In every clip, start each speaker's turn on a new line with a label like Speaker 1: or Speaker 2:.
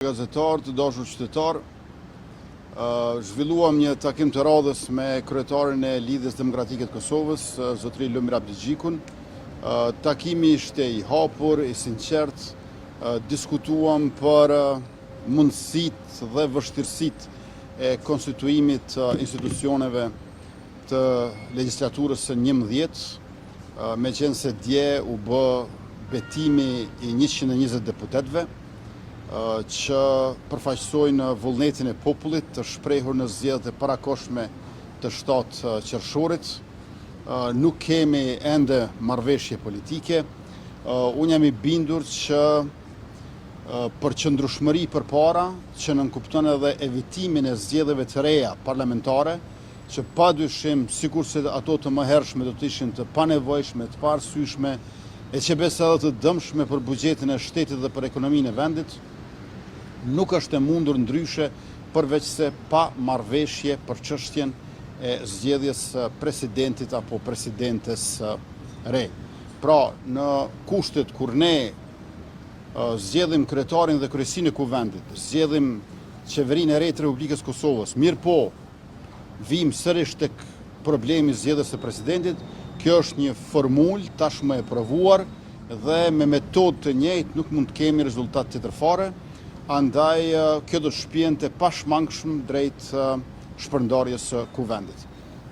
Speaker 1: Gazetar, të dashur qytetar, zhvilluam një takim të radhës me kryetarin e Lidhjes Demokratike të Kosovës, zotëri Lumir Abdixhikun. Takimi ishte i hapur, i sinqert, diskutuam për mundësitë dhe vështirësitë e konstituimit të institucioneve të legjislaturës së 11, meqense dje u bë betimi i 120 deputetëve që përfaqësojnë vullnetin e popullit të shprehur në zgjedhjet e parakohshme të 7 qershorit. Nuk kemi ende marrëveshje politike. Unë jam i bindur që përqëndrueshmëri përpara, që nënkupton edhe evitimin e zgjedhjeve të reja parlamentare, që padyshim, sikurse ato të mëhershme do të ishin të panevojshme, të paarsyeshme, e që besoj edhe të dëmshme për buxhetin e shtetit dhe për ekonominë e vendit, nuk është e mundur ndryshe përveç se pa marrëveshje për çështjen e zgjedhjes presidentit apo presidentes re. Pra, në kushtet kur ne zgjedhim kryetarin dhe kryesinë e kuvendit, zgjedhim qeverinë e re të Republikës Kosovës, mirë po, vim sërish tek problemi zgjedhjes së presidentit, kjo është një formulë tashmë e provuar dhe me metodë të njëjtë nuk mund të kemi rezultat tjetërfare. Andaj kjo do të shpjente pashmangshëm drejt shpërndarjes së kuvendit.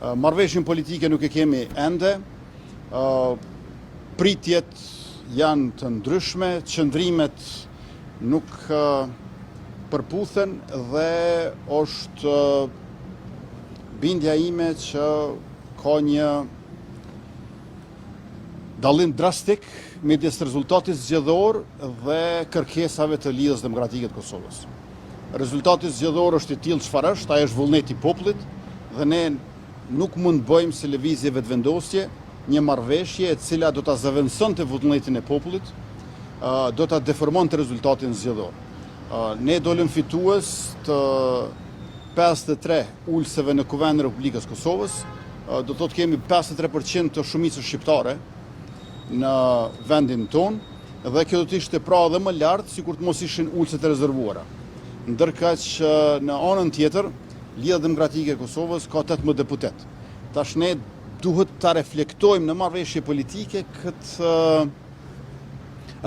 Speaker 1: Marrëveshjen politike nuk e kemi ende, pritjet janë të ndryshme, qëndrimet nuk përputhen dhe është bindja ime që ka një dallim drastik midis rezultatit zgjedhor dhe kërkesave të Lidhjes Demokratike të Kosovës. Rezultati zgjedhor është i tillë çfarë është, ai është vullneti i popullit dhe ne nuk mund bëjmë si lëvizje vetëvendosje një marrëveshje e cila do ta zëvendësonte vullnetin e popullit, do ta deformonte rezultatin zgjedhor. Ne dolëm fitues të 53 ulëseve në Kuvendin e Republikës Kosovës, do të thotë kemi 53% të shumicës shqiptare në vendin tonë dhe kjo do të ishte pra edhe më lartë sikur të mos ishin ulëset e rezervuara. Ndërkaq që në anën tjetër, Lidhja Demokratike e Kosovës ka 18 deputet. Tash ne duhet ta reflektojmë në marrëveshje politike këtë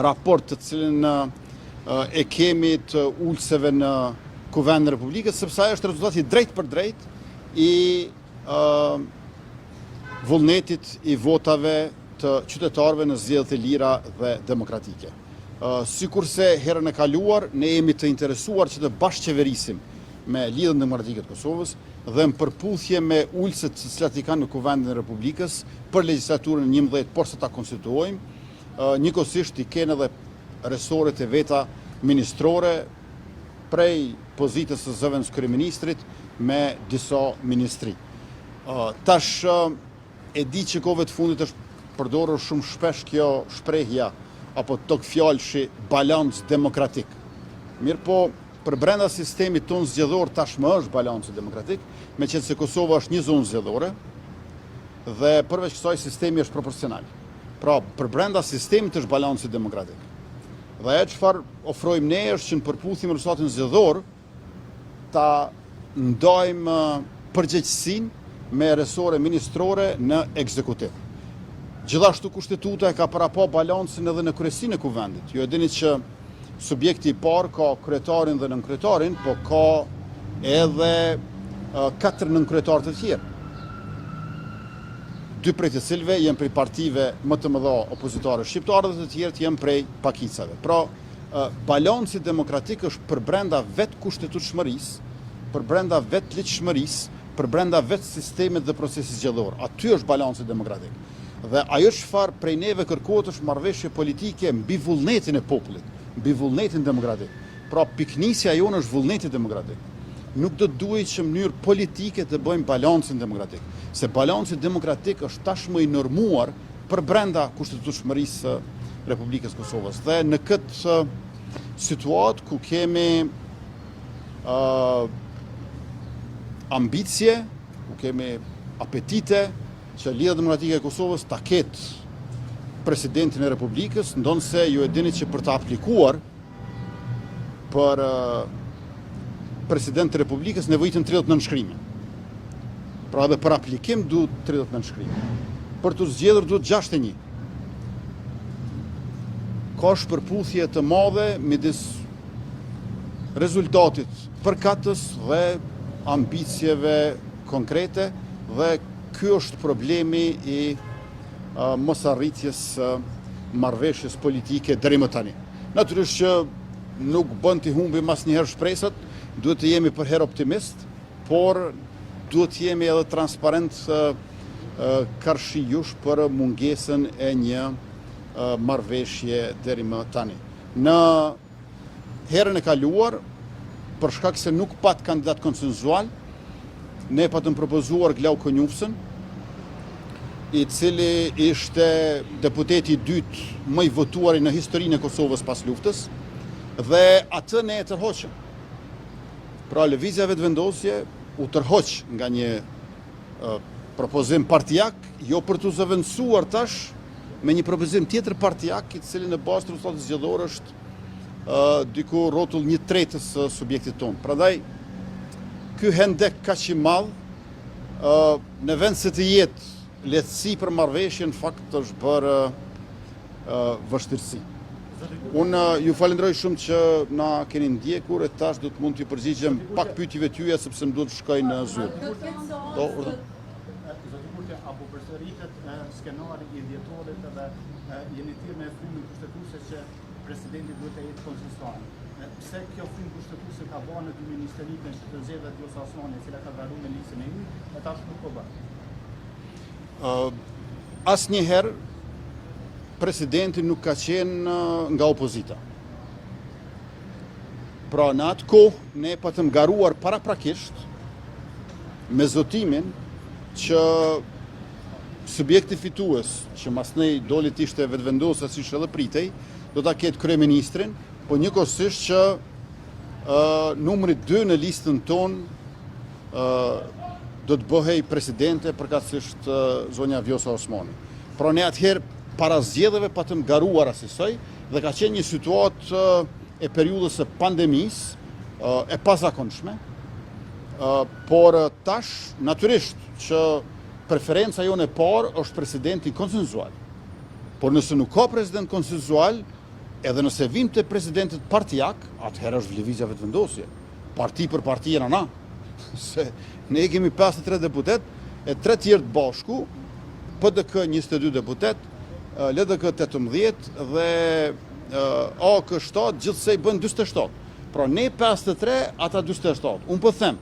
Speaker 1: raport të cilin e kemi të ulëseve në Kuvendin e Republikës, sepse ai është rezultati drejt për drejt i vullnetit i votave të qytetarëve në zgjedhjet e lira dhe demokratike. Sikurse herën e kaluar, ne jemi të interesuar që të bashkëqeverisim me Lidhjen Demokratike të Kosovës dhe në përputhje me ulëset të cilat i kanë në Kuvendin e Republikës për legjislaturën 11, por se ta konstituojmë, njëkohësisht i kenë edhe resoret e veta ministrore prej pozitës së zëvendës kryeministrit me disa ministri. Tash e di që kohëve të fundit është përdorur shumë shpesh kjo shprehja apo tok fjalëshi balans demokratik. Mirë po, për brenda sistemit tonë zgjedhor tashmë është balanci demokratik, meqense Kosova është një zonë zgjedhore dhe përveç kësaj sistemi është proporcional. Pra, për brenda sistemit është balanci demokratik. Dhe ajo çfarë ofrojmë ne është që në përputhje me rezultatin zgjedhor ta ndajmë përgjegjësinë me resore ministrore në ekzekutiv. Gjithashtu kushtetuta e ka parapo balancin edhe në kryesinë e kuvendit. Ju e dini që subjekti i parë ka kryetarin dhe nënkryetarin, po ka edhe 4 nënkryetar të tjerë. 2 prej të cilëve janë prej partive më të mëdha opozitare shqiptare dhe të tjerët janë prej pakicave. Pra, balanci demokratik është për brenda vetë kushtetutshmërisë, për brenda vetë ligjshmërisë, për brenda vetë sistemit dhe procesit zgjedhor. Aty është balanci demokratik. Dhe ajo çfarë prej neve kërkohet është marrëveshje politike mbi vullnetin e popullit, mbi vullnetin demokratik. Pra, piknisja jonë është vullneti demokratik. Nuk do duhet që në mënyrë politike të bëjmë balancin demokratik, se balanci demokratik është tashmë i normuar për brenda kushtetueshmërisë së Republikës Kosovës. Dhe në këtë situatë ku kemi ambicie, ku kemi apetite që Lidhja Demokratike e Kosovës ta ketë presidentin e Republikës, ndonse ju e dini që për të aplikuar për President të Republikës nevojitën 39 shkrime. Pra edhe për aplikim duhet 39 shkrime. Për të zgjedhur duhet 61. Ka shpërputhje të madhe midis rezultatit përkatës dhe ambicjeve konkrete, dhe ky është problemi i mosarritjes marrëveshjes politike deri më tani. Natyrisht që nuk bën të humbim asnjëherë shpresat, duhet të jemi për herë optimist, por duhet të jemi edhe transparent karshijush për mungesën e një marrëveshje deri më tani. Në herën e kaluar, për shkak se nuk pat kandidat konsenzual, ne patëm propozuar Glau Konjufsën, i cili ishte deputeti i dytë më i votuari në historinë e Kosovës pas luftës, dhe atë ne e tërhoqëm. Pra lëvizja vetëvendosje u tërhoq nga një propozim partijak, jo për të zëvendësuar tash me një propozim tjetër partijak, i cili në bazë të rezultatit zgjedhor është diku rrotull 1/3 së subjektit tonë. Prandaj ky hendek kaq i madh, në vend se të jetë lehtësi për marrëveshjen, në fakt është bërë vështirësi. Unë ju falenderoj shumë që na keni ndjekur, e tash do të mund t'ju përgjigjem pak pyetjeve tyja sepse më duhet të shkoj në zyrë.
Speaker 2: Apo përsëritet skenari i dhjetorit edhe jeni thirrë me frymën kushtetuese që presidenti duhet të jetë konsensual. Pse kjo frymë kushtetuese ka bërë në dy ministeritë në zgjedhjet Vjosa Osmani, e cila ka varur me listën e ynë, e tash nuk po bën.
Speaker 1: Asnjëherë presidenti nuk ka qenë nga opozita. Pra në atë kohë ne patëm garuar paraprakisht me zotimin që subjekti fitues, që masnej doli të ishte vetëvendosur siç edhe pritej, do ta ketë kryeministrin, po njëkohësisht që numri 2 në listën tonë do të bëhej presidente përkatësisht zonja Vjosa Osmani. Pra ne atëherë para zgjedhjeve patëm garuar asaj dhe ka qenë një situatë e periudhës së pandemisë e pazakonshme, por tash natyrisht që preferenca jone e parë është presidenti konsenzual. Por nëse nuk ka president konsenzual, edhe nëse vim të presidentit partijak, atëherë është lëvizja vetëvendosje. Parti për parti jena na. Se ne kemi 53 deputet, e 3 tjerë të bashku, PDK 22 deputet, LDK 18 dhe AK 7, gjithsej bën 47. Pra ne 53, ata 47. Unë po them,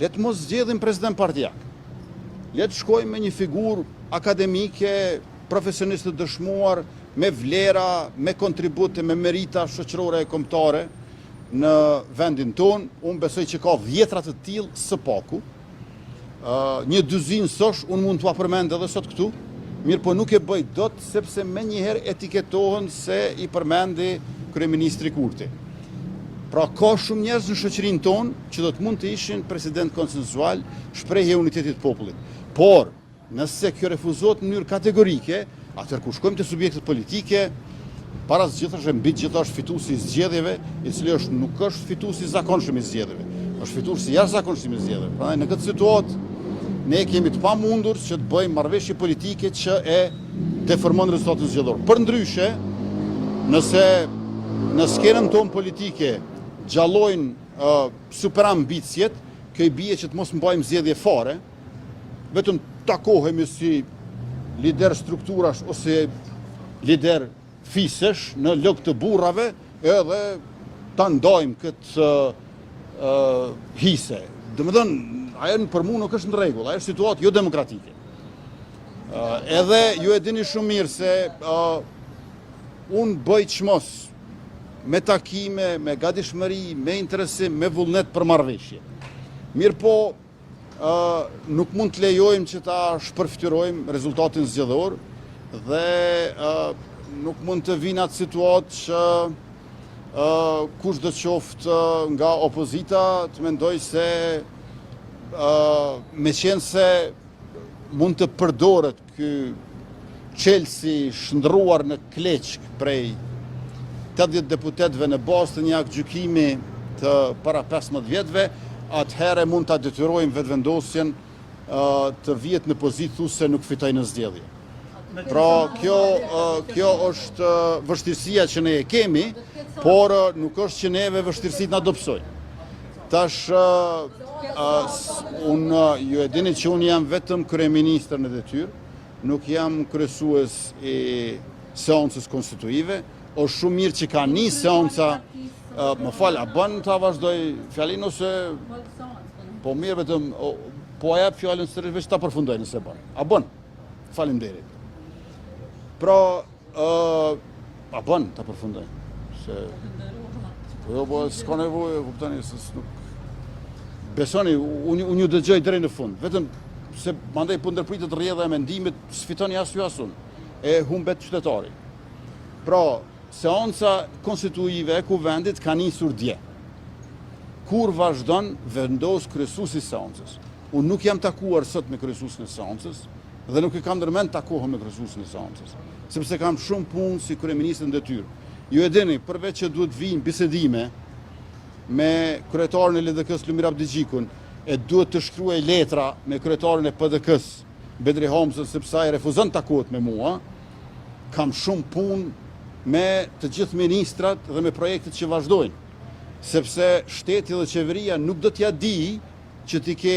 Speaker 1: letë mos zgjedhim president partijak. Letë shkojmë me një figurë akademike, profesionistë të dëshmuar, me vlera, me kontribute, me merita shoqërore e kombëtare në vendin tonë. Unë besoj që ka 10 të tillë së paku. Një dyzinë sosh, unë mund t'ua përmend edhe sot këtu, mirë po nuk e bëj dot sepse me njëherë etiketohen se i përmendi kryeministri Kurti. Pra ka shumë njerëz në shoqërinë tonë që do të mund të ishin president konsensual, shprehje e unitetit të popullit. Por, nëse kjo refuzohet në mënyrë kategorike, atëherë kur shkojmë te subjektet politike, para zgjedhjeve mbi gjithë është fituesi i zgjedhjeve, i cili nuk është fituesi i zakonshëm i zgjedhjeve, është fituesi i jashtëzakonshëm i zgjedhjeve. Prandaj në këtë situatë ne kemi të pamundur që të bëjmë marrëveshje politike që e deformon rezultatin zgjedhor. Përndryshe, nëse në skenën tonë politike gjallojnë superambicjet, kjo i bie që të mos mbajmë zgjedhje fare, vetëm takohemi si lider strukturash ose lider fisesh në lëg të burrave edhe ta ndajmë këtë hise. Domethënë, ajo për mua nuk është në rregull, ajo është situatë jo demokratike. Edhe ju e dini shumë mirë se unë bëj çmos me takime, me gatishmëri, me interesim, me vullnet për marrëveshje. Mirë po, nuk mund të lejojmë që ta shpërfytyrojmë rezultatin zgjedhor dhe nuk mund të vinë atë situatë që kush do të qoftë nga opozita të mendoj se me qenë se mund të përdoret ky çelësi shndruar në kleçk prej 80 deputetëve në bazë të një aktgjykimi të para 15 vjetëve, atëherë mund ta detyrojmë vetëvendosjen të vihet në pozitë thosë se nuk fitoj në zgjedhje. Pra kjo është vështirësia që ne e kemi, por nuk është që neve vështirësitë na dobësojnë. Tash ju e dini që unë jam vetëm kryeministër në detyrë, nuk jam kryesues i seancës konstituive. Është shumë mirë që ka një seanca, më fal, a bën ta vazhdoj fjalin ose po mirë vetëm po a jap fjalën sërish veç ta përfundoj nëse bën. A bën? Faleminderit. Pra, a bën ta përfundoj. Se po s'ka nevojë, kuptoni se nuk besoni, unë ju dëgjoj deri në fund. Vetëm se mandej po ndërpritet rrjedha e mendimit, s'fitoni as ju as unë. E humbet qytetari. Pra, seanca konstituive e kuvendit ka nisur dje. Kur vazhdon vendos kryesuesi i seancës. Unë nuk jam takuar sot me kryesuesin e seancës dhe nuk e kam ndërmend takohem me kryesuesin e seancës, sepse kam shumë punë si kryeminist në detyrë. Ju e dini, përveç që duhet vinë bisedime me kryetarin e LDK-s Lumir Abdigjikun, e duhet të shkruaj letra me kryetarin e PDK-s Bedri Hamzën, sepse ai refuzon takohet me mua, kam shumë punë me të gjithë ministrat dhe me projektet që vazhdojnë, sepse shteti dhe qeveria nuk do t'ja di që t'i ke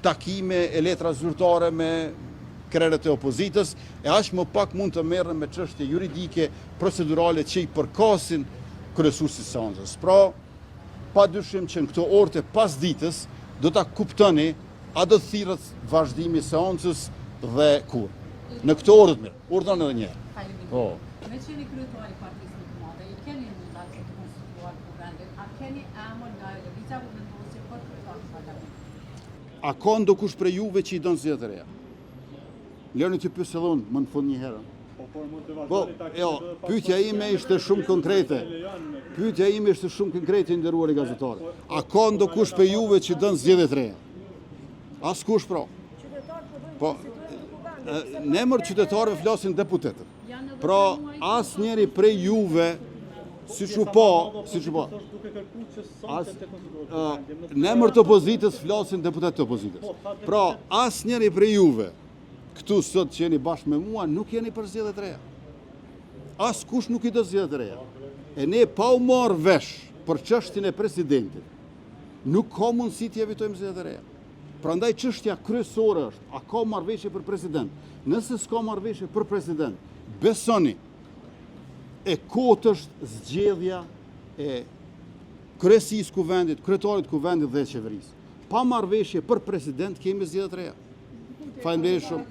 Speaker 1: takime e letra zyrtare me krerët e opozitës, e aq më pak mund të merren me çështje juridike, procedurale që i përkasin kryesuesit së seancës. Pra, padyshim që në këto orë të pasditës do ta kuptoni a do thirret vazhdimi i seancës dhe kur. Në këto orë të mirë, urdhon edhe një herë. Po.
Speaker 3: Me që një kryetari partisë më të madhe, i keni mandat që të konstituar kuvendin, a keni emër nga lëvizja vendosje për kryetarin e parlamentit?
Speaker 1: A ka ndokush prej juve që i don zgjedhje të reja? Lëni të pyes edhe unë, më në fund një herë. Po, pyetja ime ishte shumë konkrete. Pyetja ime ishte shumë konkrete, nderuari gazetare. A ka ndokush prej juve që don zgjedhje të reja? Askush pra. Po, në emër qytetarëve flasin deputetët. Pra, asnjëri prej juve, siç u po, në emër të opozitës flasin deputetët të opozitës. Pra, asnjëri prej juve, këtu sot që jeni bashkë me mua, nuk jeni për zgjedhje të reja. Askush nuk i do zgjedhje të reja. E ne pa u marrë vesh për çështjen e presidentit, nuk ka mundësi të evitojmë zgjedhje të reja. Prandaj çështja kryesore është, a ka marrëveshje për president? Nëse s'ka marrëveshje për president, besoni, e kotë është zgjedhja e kryesisë kuvendit, kryetarit kuvendit dhe qeverisë. Pa marrëveshje për president kemi zgjedhje të reja. Faleminderit shumë.